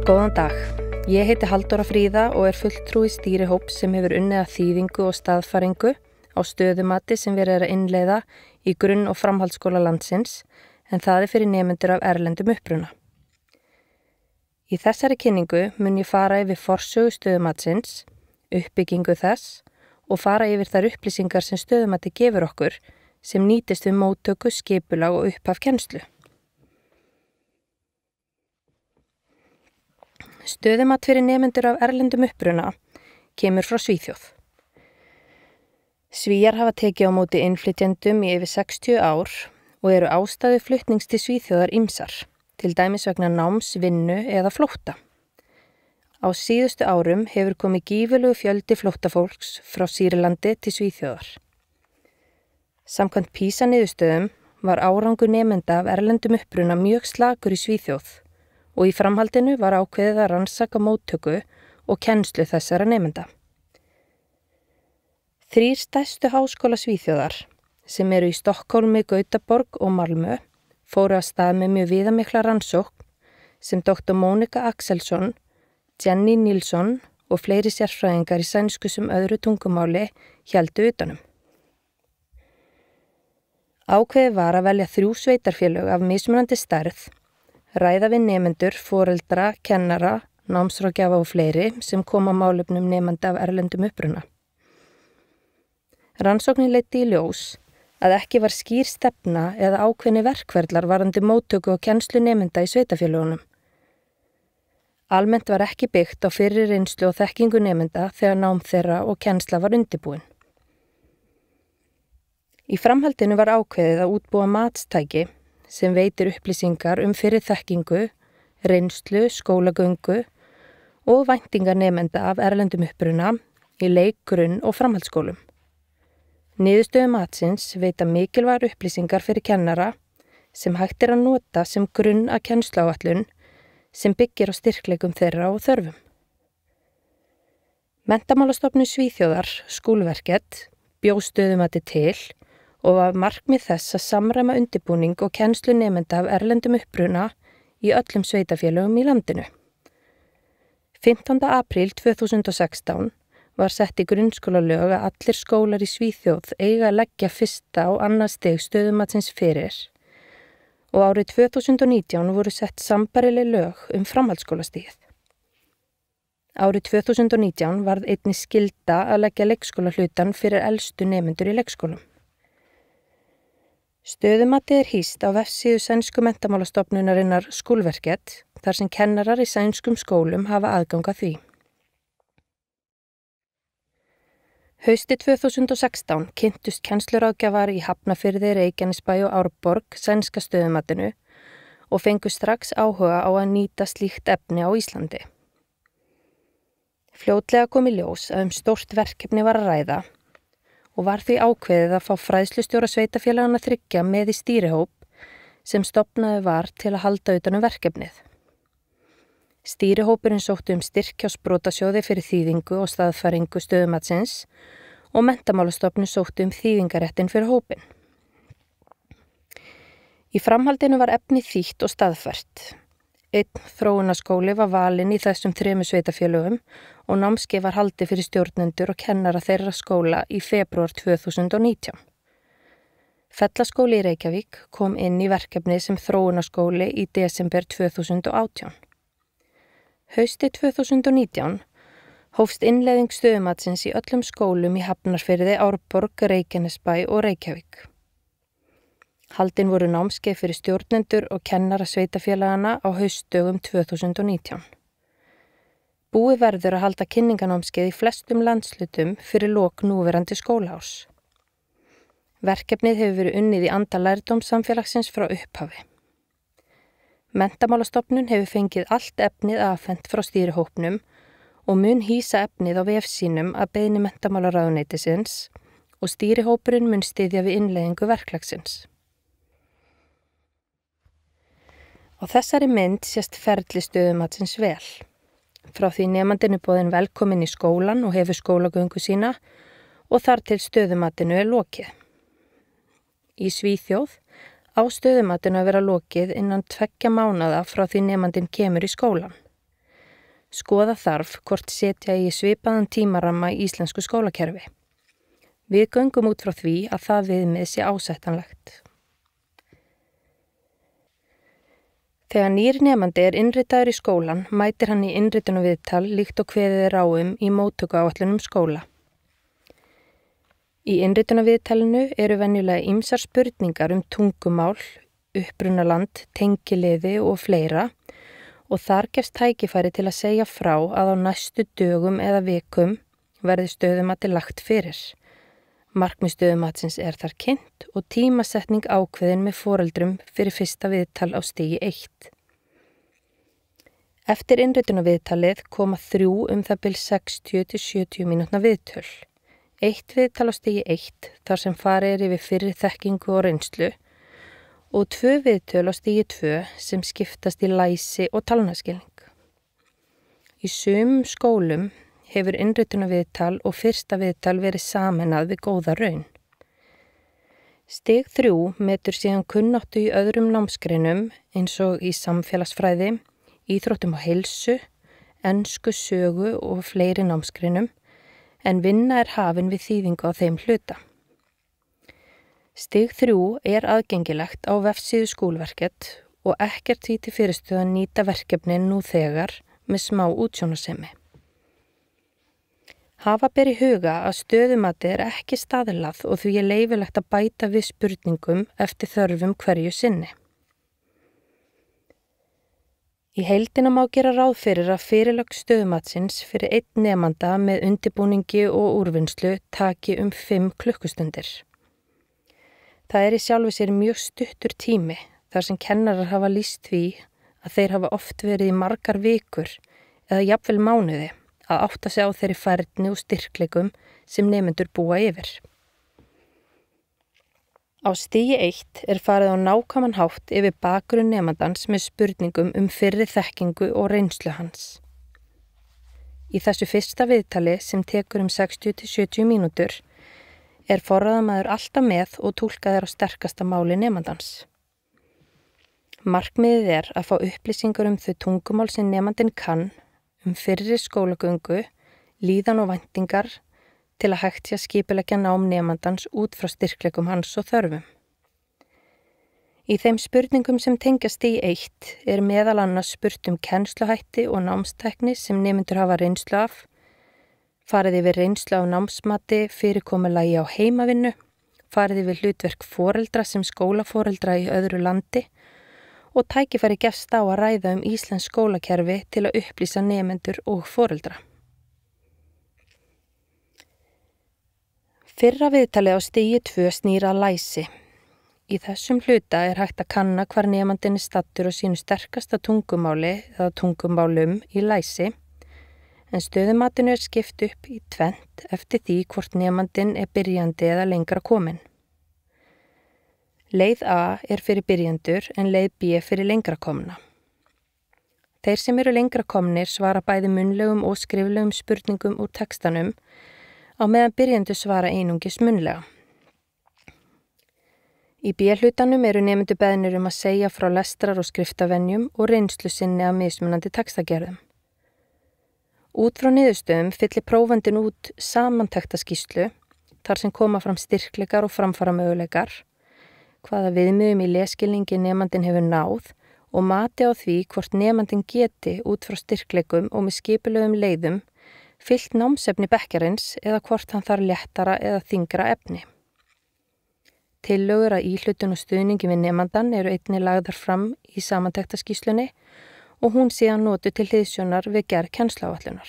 Góðan dag. Ég heiti Halldóra Fríða og fulltrúi stýrihóps sem hefur unnið að þýðingu og staðfæringu á stöðumati sem verið að innleiða í grunn- og framhaldsskóla landsins, en það fyrir nemendur af erlendum uppruna. Í þessari kynningu mun ég fara yfir forsögu stöðumatsins, uppbyggingu þess og fara yfir þær upplýsingar sem stöðumati gefur okkur sem nýtist við móttöku, skipulag og upphaf kennslu. Stöðumat fyrir nemendur af erlendum uppruna kemur frá Svíþjóð. Svíjar hafa tekið á móti innflytjendum í yfir 60 ár og eru ástæðu flutnings til Svíþjóðar ýmsar, til dæmis vegna náms, vinnu eða flótta. Á síðustu árum hefur komið gífurlegu fjöldi flóttafólks frá Sýrlandi til Svíþjóðar. Samkvæmt PISA-niðurstöðum var árangur nemenda af erlendum uppruna mjög slakur í Svíþjóð og í framhaldinu var ákveðið að rannsaka móttöku og kennslu þessara nemenda. 3 stærstu háskóla Svíþjóðar, sem eru í Stokkólmi, Gautaborg og Malmö, fóru af stað með mjög viðamikla rannsókn sem Dr. Monika Axelsson, Jenny Nilsson og fleiri sérfræðingar í sænsku sem öðru tungumáli héldu utanum. Ákveðið var að velja 3 sveitarfélög af mismunandi stærð, ræða við nemendur, foreldra, kennara, námsráðgjafa og fleiri sem koma málefnum nemenda af erlendum uppruna. Rannsóknin leiddi í ljós að ekki var skýr stefna eða ákveðni verkferlar varðandi móttöku og kennslu nemenda í sveitarfélögunum. Almennt var ekki byggt á fyrri reynslu og þekkingu nemenda þegar nám þeirra og kennsla var undirbúin. Í framhaldinu var ákveðið að útbúa matstæki sem veitir upplýsingar fyrri þekkingu, reynslu, skólagöngu og væntingar nemenda af erlendum uppruna í leik-, grunn- og framhaldsskólum. Niðurstöður matsins veita mikilvægar upplýsingar fyrir kennara sem hægt að nota sem grunn að kennsluáætlun sem byggir á styrkleikum þeirra og þörfum. Menntamálastofnun Svíþjóðar, Skúlverket, bjó stöðumati til og var markmið þess að samræma undirbúning og kennslu nemenda af erlendum uppruna í öllum sveitarfélögum í landinu. 15. apríl 2016 var sett í grunnskólalög að allir skólar í Svíþjóð eiga að leggja 1. og 2. stig stöðumatsins fyrir og árið 2019 voru sett sambærileg lög framhaldsskólastigið. Árið 2019 varð einnig skylda að leggja leikskólahlutann fyrir elstu nemendur í leikskólum. Stöðumatið hýst á vefsíðu sænsku menntamálastofnunarinnar Skúlverket, þar sem kennarar í sænskum skólum hafa aðgang að því. Haustið 2016 kynntust kennsluráðgjafar í Hafnarfirði, Reykjanesbæ og Árborg sænska stöðumatinu og fengu strax áhuga á að nýta slíkt efni á Íslandi. Fljótlega kom í ljós að stórt verkefni var að ræða og var því ákveðið að fá fræðslustjóra sveitarfélagana 3 með í stýrihóp sem stofnaði var til að halda utan verkefnið. Stýrihópurinn sótti styrk hjá sprotasjóði fyrir þýðingu og staðfæringu stöðumatsins og Menntamálastofnun sótti þýðingaréttin fyrir hópinn. Í framhaldinu var efni þýtt og staðfært. 1 þróunarskóli var valinn í þessum 3 sveitarfélögum og námskeið var haldið fyrir stjórnendur og kennara þeirra skóla í febrúar 2019. Fellaskóli í Reykjavík kom inn í verkefnið sem þróunarskóli í desember 2018. Haustið 2019 hófst innleiðing stöðumatsins í öllum skólum í Hafnarfirði, Árborg, Reykjanesbæ og Reykjavík. Haldin voru námskeið fyrir stjórnendur og kennara sveitarfélagana á haustdögum 2019. Búið verður að halda kynninganámskeið í flestum landslutum fyrir lok núverandi skólaárs. Verkefnið hefur verið unnið í anda lærdómssamfélagsins frá upphafi. Menntamálastofnun hefur fengið allt efnið afhent frá stýrihópnum og mun hýsa efnið á vefsínum að beiðni menntamálaráðuneytisins og stýrihópurinn mun styðja við innleiðingu verklagsins. Á þessari mynd sést ferli stöðumatsins vel. Frá því nemandinn boðinn velkominn í skólan og hefur skólagöngu sína og þar til stöðumatinu lokið. Í Svíþjóð á stöðumatinu að vera lokið innan 2 mánaða frá því nemandinn kemur í skólan. Skoða þarf hvort setja í svipaðan tímaramma í íslensku skólakerfi. Við göngum út frá því að það viðmið sé ásættanlegt. Þegar nýr nemandi er innritaður í skólan, mætir hann í innritunarviðtal líkt og kveðið er á í móttökuáætlunum skóla. Í innritunarviðtalinu eru venjulega ýmsar spurningar tungumál, upprunaland, tengiliði og fleira og þar gefst tækifæri til að segja frá að á næstu dögum eða vikum verði stöðumati lagt fyrir. Markmið stöðumatsins er þar kynnt og tímasetning ákveðin með foreldrum fyrir fyrsta viðtal á stigi 1. Eftir innritunarviðtalið koma 3 það bil 60-70 mínútna viðtöl. 1 viðtal á stigi 1 þar sem farið yfir fyrri þekkingu og reynslu og 2 viðtöl á stigi 2 sem skiptast í læsi og talnaskilning. Í sumum skólum hefur innritunarviðtal og fyrsta viðtal verið sameinað við góða raun. Stig 3 metur síðan kunnáttu í öðrum námsgreinum eins og í samfélagsfræði, íþróttum og heilsu, ensku, sögu og fleiri námsgreinum, en vinna er hafin við þýðingu á þeim hluta. Stig 3 er aðgengilegt á vefsíðu Skúlverket og ekkert því til fyrirstöðu að nýta verkefnin nú þegar með smá útsjónarsemi. Hafa ber í huga að stöðumati er ekki staðlað og því er leyfilegt að bæta við spurningum eftir þörfum hverju sinni. Í heildina má gera ráð fyrir að fyrirlögn stöðumatsins fyrir einn nemanda með undirbúningi og úrvinnslu taki 5 klukkustundir. Það er í sjálfu sér mjög stuttur tími þar sem kennarar hafa lýst því að þeir hafa oft verið í margar vikur eða jafnvel mánuði að átta sig á þeirri færni og styrkleikum sem nemendur búa yfir. Á stigi 1 er farið á nákvæman hátt yfir bakgrunn nemandans með spurningum fyrri þekkingu og reynslu hans. Í þessu fyrsta viðtali sem tekur 60-70 mínútur er forráðamaður alltaf með og túlkaður á sterkasta máli nemandans. Markmiðið er að fá upplýsingar þau tungumál sem nemandinn kann, fyrri skólagöngu, líðan og væntingar til að hægt sé að skipuleggja nám nemandans út frá styrkleikum hans og þörfum. Í þeim spurningum sem tengjast stigi 1 er meðal annars spurt kennsluhætti og námstækni sem nemendur hafa reynslu af, farið yfir reynslu á námsmati, fyrirkomulagi á heimavinnu, farið yfir hlutverk foreldra sem skólaforeldra í öðru landi og tækifæri gefst á að ræða íslensk skólakerfi til að upplýsa nemendur og foreldra. Fyrra viðtalið á stigi 2 snýr að læsi. Í þessum hluta er hægt að kanna hvar nemandinn er staddur á sínu sterkasta tungumáli eða tungumálum í læsi, en stöðumatinu er skipt upp í 2 eftir því hvort nemandinn er byrjandi eða lengra kominn. Leið A er fyrir byrjendur en leið B fyrir lengra komna. Þeir sem eru lengra komnir svara bæði munnlegum og skriflegum spurningum úr textanum á meðan byrjendur svara einungis munnlega. Í B-hlutanum eru nemendur beðnir að segja frá lestrar- og skriftavenjum og reynslu sinni af mismunandi textagerðum. Út frá niðurstöðum fyllir prófandinn út samantektaskýrslu þar sem koma fram styrkleikar og framfaramöguleikar, hvaða viðmiðum í lesskilningi nemandinn hefur náð og mati á því hvort nemandinn geti út frá styrkleikum og með skipulegum leiðum fyllt námsefni bekkjarins eða hvort hann þarf léttara eða þyngra efni. Tillögur að íhlutun og stuðningi við nemandann eru einnig lagðar fram í samantektaskýrslunni og hún síðan notuð til hliðsjónar við gerð kennsluáætlunar.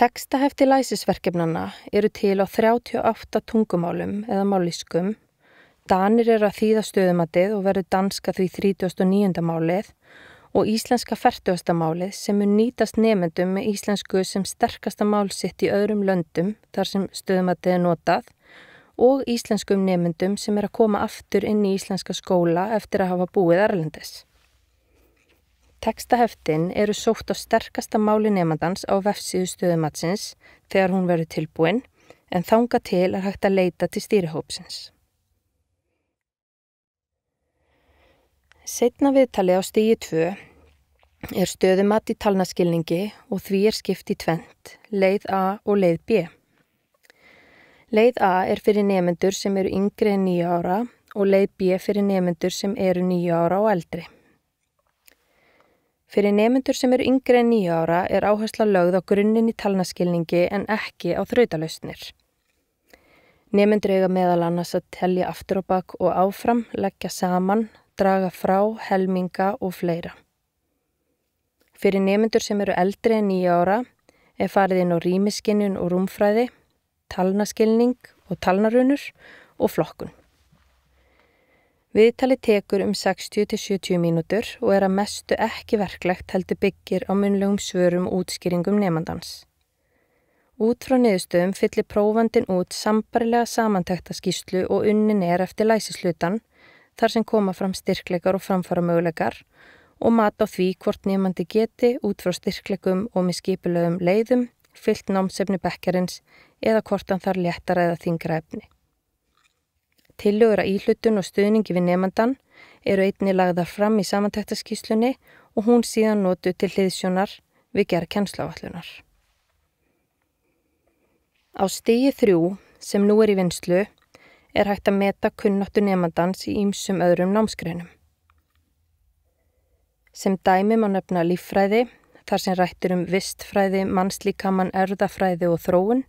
Textahefti læsisverkefnanna eru til á 38 tungumálum eða mállýskum. Danir eru að þýða stöðumatið og verður danska því 39. málið og íslenska 40. málið sem mun nýtast nemendum með íslensku sem sterkasta mál sitt í öðrum löndum þar sem stöðumatið er notað og íslenskum nemendum sem að koma aftur inn í íslenska skóla eftir að hafa búið erlendis. Textaheftin eru sótt á sterkasta máli nemandans á vefsíðu stöðumatsins þegar hún verður tilbúin, en þangað til er hægt að leita til stýrihópsins. Seinna viðtalið á stigi 2 stöðumat í talnaskilningi og því skipt í tvennt, leið A og leið B. Leið A fyrir nemendur sem eru yngri en 9 ára og leið B fyrir nemendur sem eru 9 ára og eldri. Fyrir nemendur sem eru yngri en 9 ára áhersla lögð á grunninn í talnaskilningi en ekki á þrautalausnir. Nemendur eiga meðal annars að telja aftur á bak og áfram, leggja saman, draga frá, helminga og fleira. Fyrir nemendur sem eru eldri en 9 ára farið inn á rýmisskynjun og rúmfræði, talnaskilning og talnarunur og flokkun. Viðtalið tekur 60 til 70 mínútur og að mestu ekki verklegt heldur byggir á munnlegum svörum og útskýringum nemandans. Út frá niðurstöðum fyllir prófandinn út sambærilega samantektarskýrslu og unnin eftir læsislutan þar sem koma fram styrkleikar og framfaramöguleikar og mat á því hvort nemandi geti út frá styrkleikum og með skipulögðum leiðum fyllt námsefni bekkjarins eða hvort hann þarf léttara eða þyngra efni. Tillögur að íhlutun og stuðningi við nemandann einnig lagðar fram í samantektarskýrslunni og hún síðan notuð til hliðsjónar við gerð kennsluáætlunar. Á stigi 3, sem nú í vinnslu, hægt að meta kunnáttu nemandans í ýmsum öðrum námsgreinum. Sem dæmi má nefna líffræði, þar sem rætt vistfræði, mannslíkamann, erfðafræði og þróun,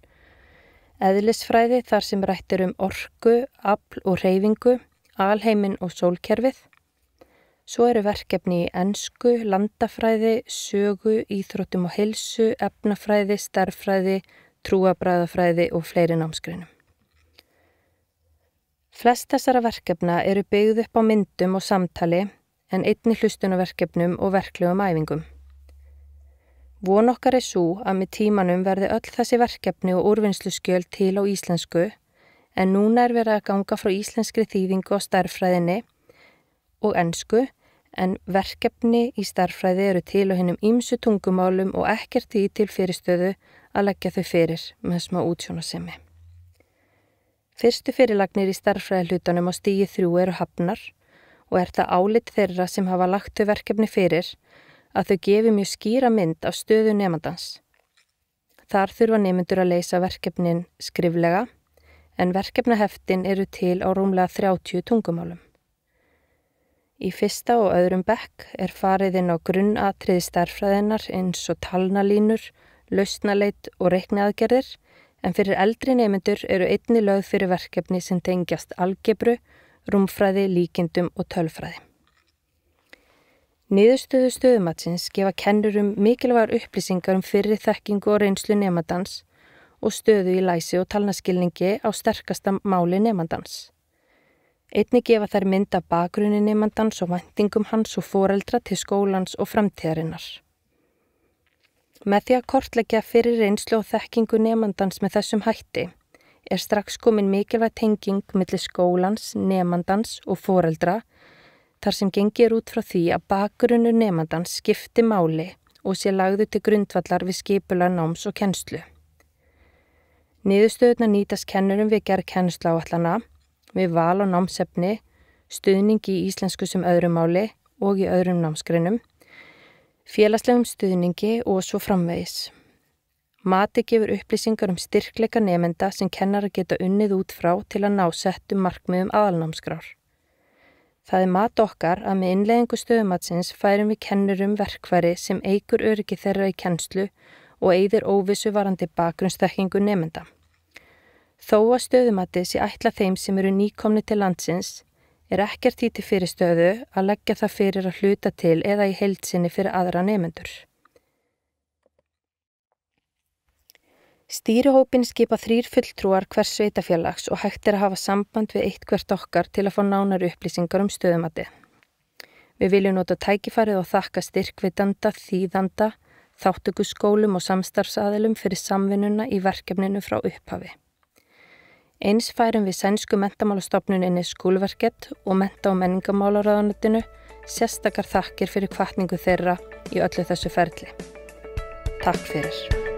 eðlisfræði þar sem rætt orku, afl og hreyfingu, alheiminn og sólkerfið. Svo verkefni í ensku, landafræði, sögu, íþróttum og heilsu, efnafræði, stærðfræði, trúarbragðafræði og fleiri námsgreinum. Flest þessara verkefna byggð upp á myndum og samtali en einnig hlustunarverkefnum og verklegum æfingum. Von okkar sú að með tímanum verði öll þessi verkefni og úrvinnsluskjöl til á íslensku en núna verið að ganga frá íslenskri þýðingu á stærðfræðinni og ensku en verkefni í stærðfræði til á hinum ýmsu tungumálum og ekkert því til fyrirstöðu að leggja þau fyrir með smá útsjónarsemi. Fyrstu fyrirlagnir í stærðfræðihlutanum á stigi 3 hafnar og það álit þeirra sem hafa lagt þau verkefni fyrir að þau gefi mjög skýra mynd af stöðu nemandans. Þar þurfa nemendur að leysa verkefnin skriflega en verkefnaheftin til á rúmlega 30 tungumálum. Í fyrsta og öðrum bekk farið inn á grunnatriði stærðfræðinnar eins og talnalínur, lausnaleit og reikniaðgerðir en fyrir eldri nemendur einnig lögð fyrir verkefni sem tengjast algebru, rúmfræði, líkindum og tölfræði. Niðurstöðu stöðumatsins gefa kennurum mikilvægar upplýsingar fyrri þekkingu og reynslu nemandans og stöðu í læsi og talnaskilningi á sterkasta máli nemandans. Einnig gefa þær mynd af bakgrunni nemandans og væntingum hans og foreldra til skólans og framtíðarinnar. Með því að kortleggja fyrir reynslu og þekkingu nemandans með þessum hætti strax komin mikilvæg tenging milli skólans, nemandans og foreldra þar sem gengir út frá því að bakgrunnur nemandans skipti máli og sé lagður til grundvallar við skipulag náms og kennslu. Niðurstöðurnar nýtast kennurum við gerð kennsluáætlana, við val á námsefni, stuðningi í íslensku sem öðru máli og í öðrum námsgreinum, félagslegum stuðningi og svo framvegis. Mati gefur upplýsingar styrkleika nemenda sem kennarar geta unnið út frá til að ná settum markmiðum aðalnámskrár. Það mat okkar að með innleiðingu stöðumatsins færum við kennurum verkfæri sem eykur öryggi þeirra í kennslu og eyðir óvissu varandi bakgrunnsþekkingu nemenda. Þó að stöðumatið sé ætlað þeim sem nýkomnir til landsins ekkert því til fyrirstöðu að leggja það fyrir að hluta til eða í heild sinni fyrir aðra nemendur. Stýrihópinn skipa 3 fulltrúar hvers sveitafélags og hægt að hafa samband við eitthvert okkar til að fá nánari upplýsingar stöðumatið. Við viljum nota tækifærið og þakka styrkveitanda, þýðanda, þátttökuskólum og samstarfsaðilum fyrir samvinnuna í verkefninu frá upphafi. Eins færum við sænsku menntamálastofnuninni Skúlverket og mennta- og menningarmálaráðuneytinu sérstakar þakkir fyrir hvatningu þeirra í öllu þessu ferli. Takk fyrir.